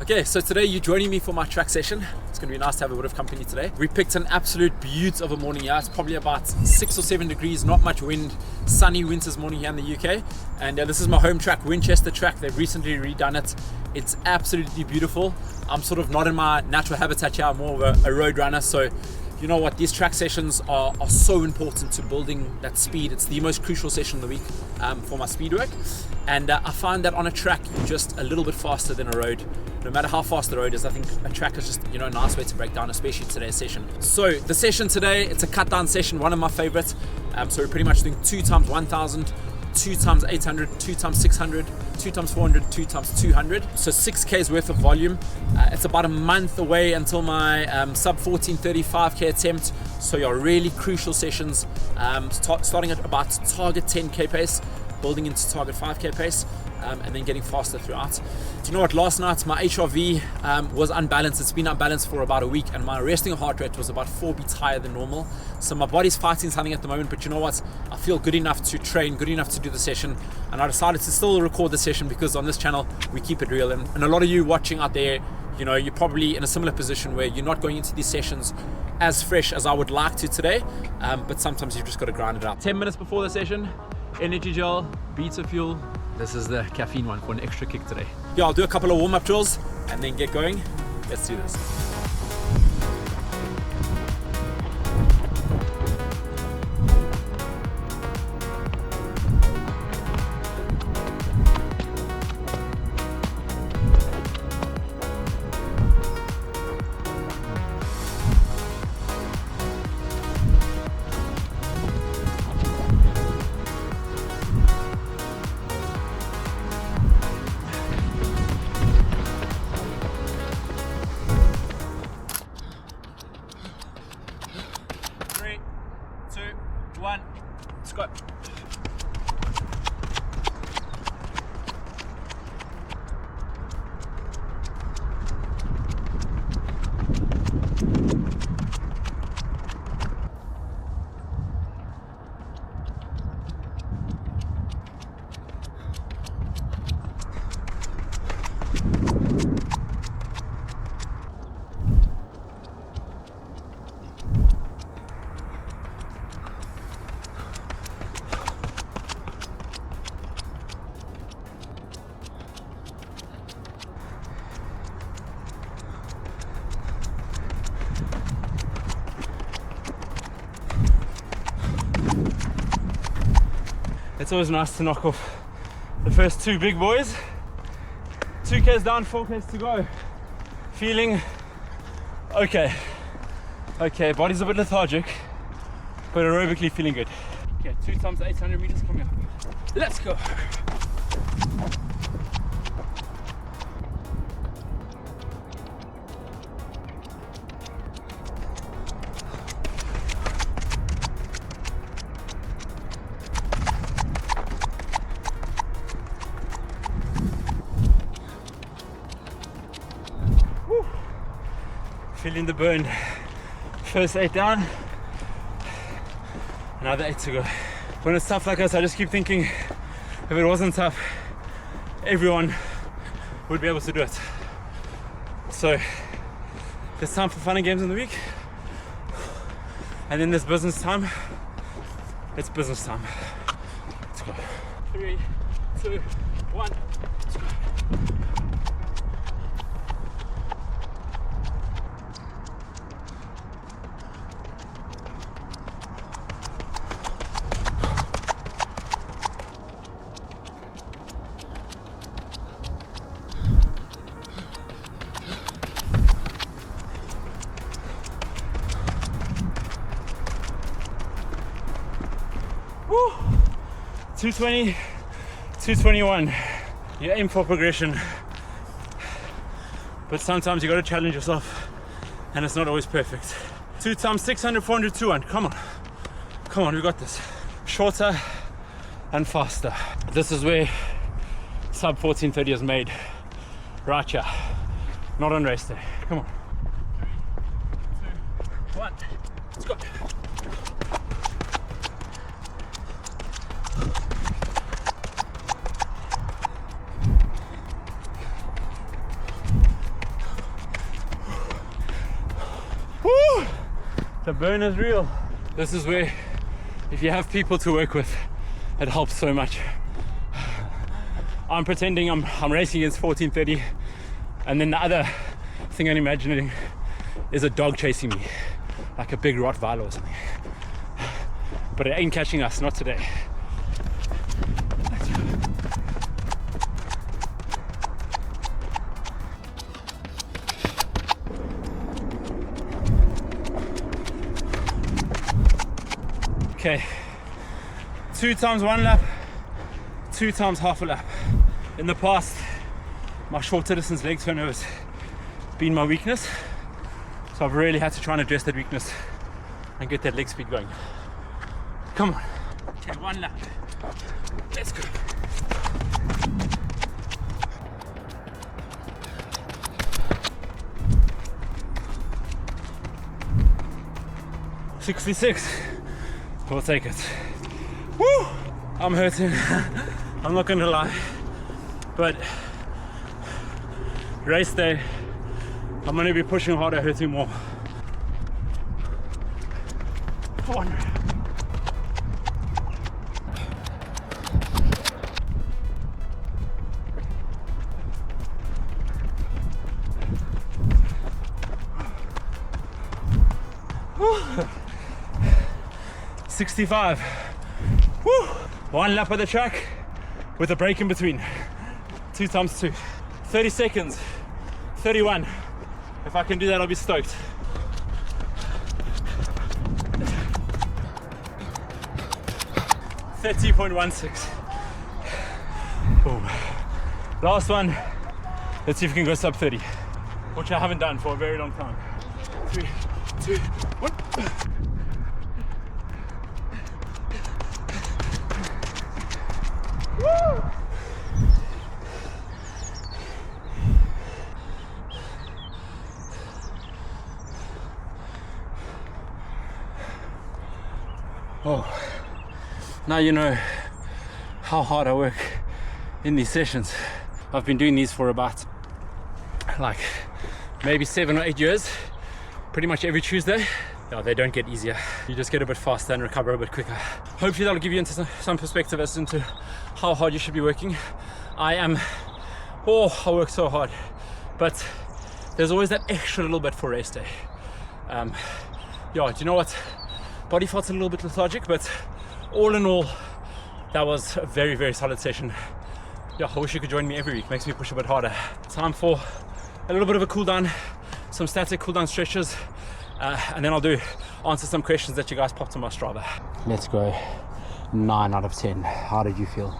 Okay, so today you're joining me for my track session. It's going to be nice to have a bit of company today. We picked an absolute beaut of a morning here. It's probably about 6 or 7 degrees, not much wind, sunny winter's morning here in the UK. And this is my home track, Winchester track. They've recently redone it. It's absolutely beautiful. I'm sort of not in my natural habitat here. I'm more of a road runner. So you know what, these track sessions are so important to building that speed. It's the most crucial session of the week for my speed work. And I find that on a track, you're just a little bit faster than a road. No matter how fast the road is, I think a track is just, a nice way to break down, especially today's session. So the session today, it's a cut down session, one of my favorites. So we're pretty much doing 2 times 1,000, 2 times 800, 2 times 600, 2 times 400, 2 times 200. So 6K's worth of volume. It's about a month away until my sub 1435K attempt. So your really crucial sessions, starting at about target 10K pace, building into target 5K pace, and then getting faster throughout. Do you know what, last night my HRV was unbalanced. It's been unbalanced for about a week, and my resting heart rate was about 4 beats higher than normal. So my body's fighting something at the moment, but you know what, I feel good enough to train, good enough to do the session, and I decided to still record the session because on this channel we keep it real. And a lot of you watching out there, you're probably in a similar position where you're not going into these sessions as fresh as I would like to today, but sometimes you've just got to grind it out. 10 minutes before the session, energy gel, beta fuel. This is the caffeine one for an extra kick today. Yeah, I'll do a couple of warm-up drills and then get going. Let's do this. Let's go. It's always nice to knock off the first 2 big boys. 2K's down, 4K's to go. Feeling okay. Okay, body's a bit lethargic, but aerobically feeling good. Okay, 2 times 800 meters coming up. Let's go. Feeling the burn. First 8 down, another 8 to go. When it's tough like this, I just keep thinking, if it wasn't tough, everyone would be able to do it. So there's time for fun and games in the week, and then there's business time. It's business time. Let's go. 3, 2, 1. Let's go. Woo! 220, 221. You aim for progression, but sometimes you got to challenge yourself, and it's not always perfect. 2 times 600, 400, 200. Come on, we got this. Shorter and faster. This is where sub 1430 is made, right here, not on race day. Come on. 3, 2, 1. Let's go. The burn is real. This is where, if you have people to work with, it helps so much. I'm pretending I'm racing against 14:30, and then the other thing I'm imagining is a dog chasing me, like a big Rottweiler or something. But it ain't catching us, not today. Okay, 2 times 1 lap, 2 times half a lap. In the past, my shorter distance leg turnovers been my weakness, so I've really had to try and address that weakness and get that leg speed going. Come on. Okay, 1 lap. Let's go. $66. We'll take it. Woo! I'm hurting. I'm not gonna lie. But race day, I'm gonna be pushing harder, hurting more. 400. Woo. 65. Woo. 1 lap of the track with a break in between. 2 times 2. 30 seconds. 31. If I can do that, I'll be stoked. $30.16. Boom. Last one. Let's see if we can go sub 30, which I haven't done for a very long time. 3, 2, 1. Woo! Oh, now you know how hard I work in these sessions. I've been doing these for about like maybe 7 or 8 years, pretty much every Tuesday. Yeah, they don't get easier. You just get a bit faster and recover a bit quicker. Hopefully that'll give you into some perspective as into how hard you should be working. I work so hard, but there's always that extra little bit for race day. Yeah, do you know what? Body felt a little bit lethargic, but all in all, that was a very, very solid session. Yeah, I wish you could join me every week. Makes me push a bit harder. Time for a little bit of a cool down, some static cool down stretches, and then I'll answer some questions that you guys popped on my Strava. Let's go. 9 out of 10. How did you feel?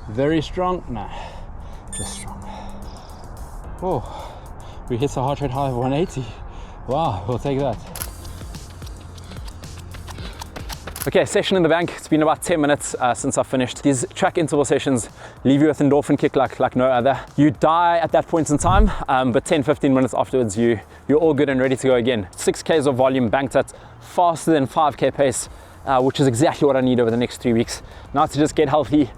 Very strong? Nah, just strong. Oh, we hit a heart rate high of 180. Wow, we'll take that. Okay, session in the bank. It's been about 10 minutes since I finished. These track interval sessions leave you with endorphin kick like no other. You die at that point in time, but 10-15 minutes afterwards, you're all good and ready to go again. 6Ks of volume banked at faster than 5K pace, which is exactly what I need over the next 3 weeks. Now to just get healthy,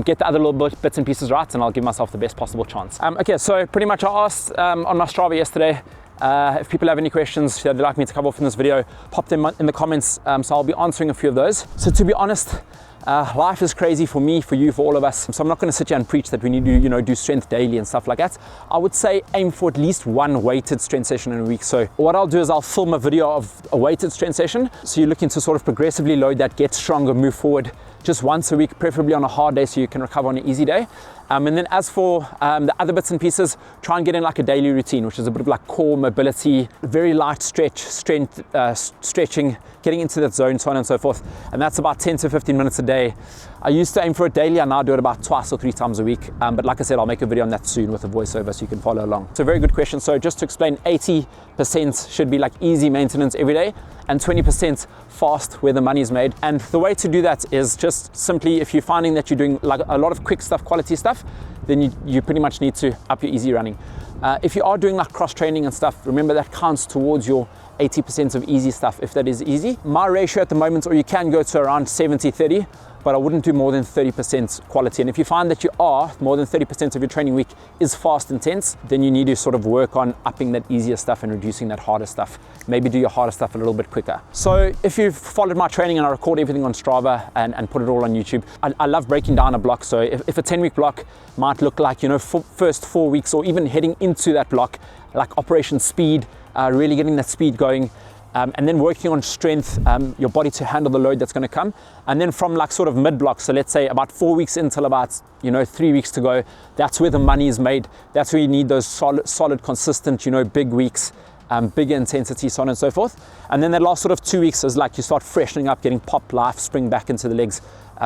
get the other little bits and pieces right, and I'll give myself the best possible chance. Okay, so pretty much I asked on my Strava yesterday, if people have any questions that they'd like me to cover off in this video, pop them in the comments, so I'll be answering a few of those. So to be honest, life is crazy for me, for you, for all of us. So I'm not going to sit here and preach that we need to, do strength daily and stuff like that. I would say aim for at least 1 weighted strength session in a week. So what I'll do is I'll film a video of a weighted strength session. So you're looking to sort of progressively load that, get stronger, move forward just once a week, preferably on a hard day so you can recover on an easy day. And then as for the other bits and pieces, try and get in like a daily routine, which is a bit of like core mobility, very light strength, stretching, getting into that zone, so on and so forth. And that's about 10 to 15 minutes a day. I used to aim for it daily. I now do it about 2 or 3 times a week. But like I said, I'll make a video on that soon with a voiceover so you can follow along. So very good question. So just to explain, 80% should be like easy maintenance every day, and 20% fast where the money is made. And the way to do that is just simply, if you're finding that you're doing like a lot of quick stuff, quality stuff, then you pretty much need to up your easy running. If you are doing like cross training and stuff, remember that counts towards your 80% of easy stuff, if that is easy. My ratio at the moment, or you can go to around 70-30, but I wouldn't do more than 30% quality. And if you find that you are, more than 30% of your training week is fast intense, then you need to sort of work on upping that easier stuff and reducing that harder stuff. Maybe do your harder stuff a little bit quicker. So if you've followed my training, and I record everything on Strava and put it all on YouTube, I love breaking down a block. So if a 10-week block might look like, you know, first 4 weeks, or even heading into that block, like Operation Speed, really getting that speed going, and then working on strength, your body to handle the load that's going to come. And then from like sort of mid-block, so let's say about 4 weeks until about, you know, 3 weeks to go, that's where the money is made. That's where you need those solid, consistent, you know, big weeks, bigger intensity, so on and so forth. And then that last sort of 2 weeks is like you start freshening up, getting pop, life, spring back into the legs,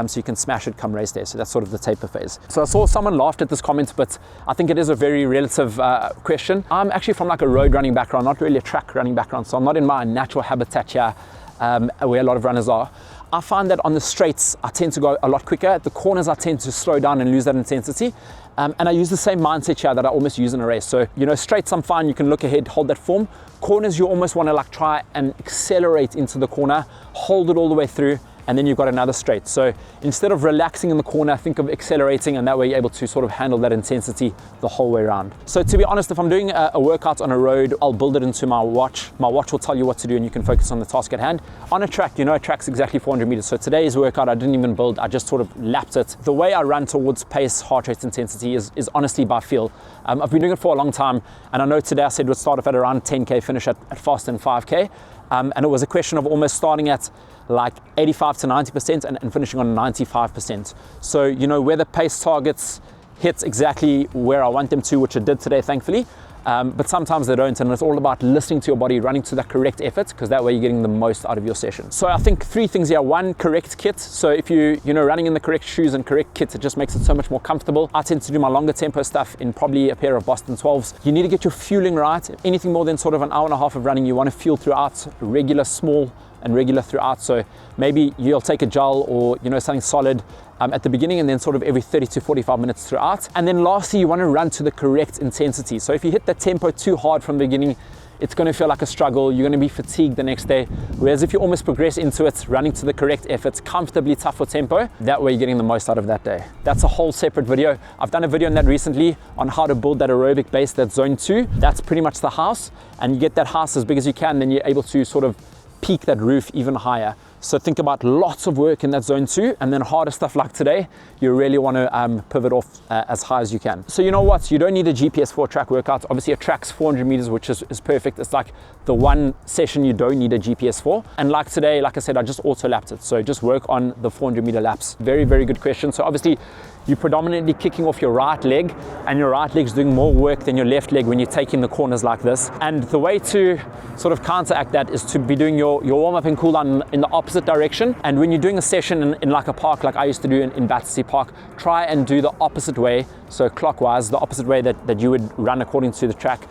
so you can smash it come race day. So that's sort of the taper phase. So I saw someone laughed at this comment, but I think it is a very relative question. I'm actually from like a road running background, not really a track running background, so I'm not in my natural habitat here, where a lot of runners are. I find that on the straights, I tend to go a lot quicker. At the corners, I tend to slow down and lose that intensity. And I use the same mindset here that I almost use in a race. So, you know, straights, I'm fine. You can look ahead, hold that form. Corners, you almost want to like try and accelerate into the corner, hold it all the way through, and then you've got another straight. So instead of relaxing in the corner, think of accelerating, and that way you're able to sort of handle that intensity the whole way around. So to be honest, if I'm doing a workout on a road, I'll build it into my watch. My watch will tell you what to do, and you can focus on the task at hand. On a track, you know, a track's exactly 400 meters. So today's workout, I didn't even build, I just sort of lapped it. The way I run towards pace, heart rate, intensity is honestly by feel. I've been doing it for a long time, and I know today I said we'd start off at around 10K, finish at fast and 5K. And it was a question of almost starting at like 85 to 90% and finishing on 95%. So, you know, where the pace targets hit exactly where I want them to, which it did today, thankfully. But sometimes they don't, and it's all about listening to your body, running to that correct effort, because that way you're getting the most out of your session. So I think 3 things here. 1, correct kit. So if you know, running in the correct shoes and correct kit, it just makes it so much more comfortable. I tend to do my longer tempo stuff in probably a pair of Boston 12s. You need to get your fueling right. Anything more than sort of an hour and a half of running, you want to fuel throughout, regular, small, and regular throughout. So maybe you'll take a gel or, you know, something solid at the beginning, and then sort of every 30 to 45 minutes throughout. And then lastly, you want to run to the correct intensity. So if you hit that tempo too hard from the beginning, it's going to feel like a struggle. You're going to be fatigued the next day. Whereas if you almost progress into it, running to the correct effort, comfortably tougher tempo, that way you're getting the most out of that day. That's a whole separate video. I've done a video on that recently on how to build that aerobic base, that zone 2. That's pretty much the house, and you get that house as big as you can, then you're able to sort of peak that roof even higher. So think about lots of work in that zone 2, and then harder stuff like today, you really want to pivot off as high as you can. So you know what, you don't need a GPS for a track workout. Obviously a track's 400 meters, which is perfect. It's like the one session you don't need a GPS for. And like today, like I said, I just auto lapped it. So just work on the 400 meter laps. Very, very good question. So obviously you're predominantly kicking off your right leg, and your right leg's doing more work than your left leg when you're taking the corners like this. And the way to sort of counteract that is to be doing your warm-up and cool down in the opposite direction. And when you're doing a session in like a park, like I used to do in Battersea Park, try and do the opposite way, so clockwise, the opposite way that you would run according to the track,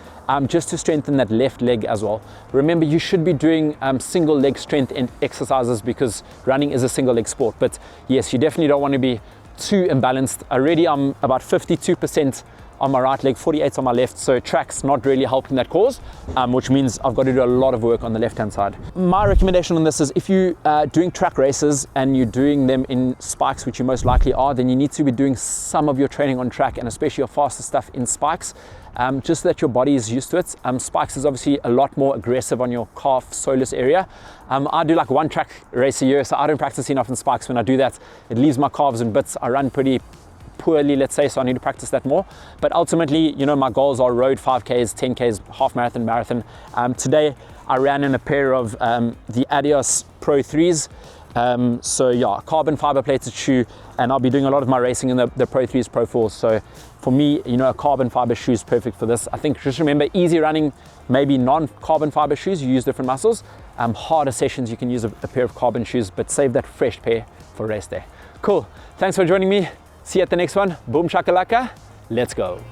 just to strengthen that left leg as well. Remember, you should be doing single leg strength exercises, because running is a single leg sport. But yes, you definitely don't want to be too imbalanced. Already I'm about 52% on my right leg, 48 on my left, so track's not really helping that cause, which means I've got to do a lot of work on the left hand side. My recommendation on this is, if you are doing track races and you're doing them in spikes, which you most likely are, then you need to be doing some of your training on track, and especially your faster stuff in spikes, just so that your body is used to it. Spikes is obviously a lot more aggressive on your calf soleus area. I do like 1 track race a year, so I don't practice enough in spikes. When I do that, it leaves my calves in bits. I run pretty poorly, let's say, so I need to practice that more. But ultimately, you know, my goals are road 5Ks, 10Ks, half marathon. Today I ran in a pair of the Adios Pro 3s. So yeah, carbon fiber plated shoe, and I'll be doing a lot of my racing in the Pro 3s, Pro 4s. So for me, you know, a carbon fiber shoe is perfect for this. I think just remember, easy running, maybe non-carbon fiber shoes, you use different muscles. Harder sessions, you can use a pair of carbon shoes, but save that fresh pair for race day. Cool, thanks for joining me. See you at the next one. Boom shakalaka, let's go.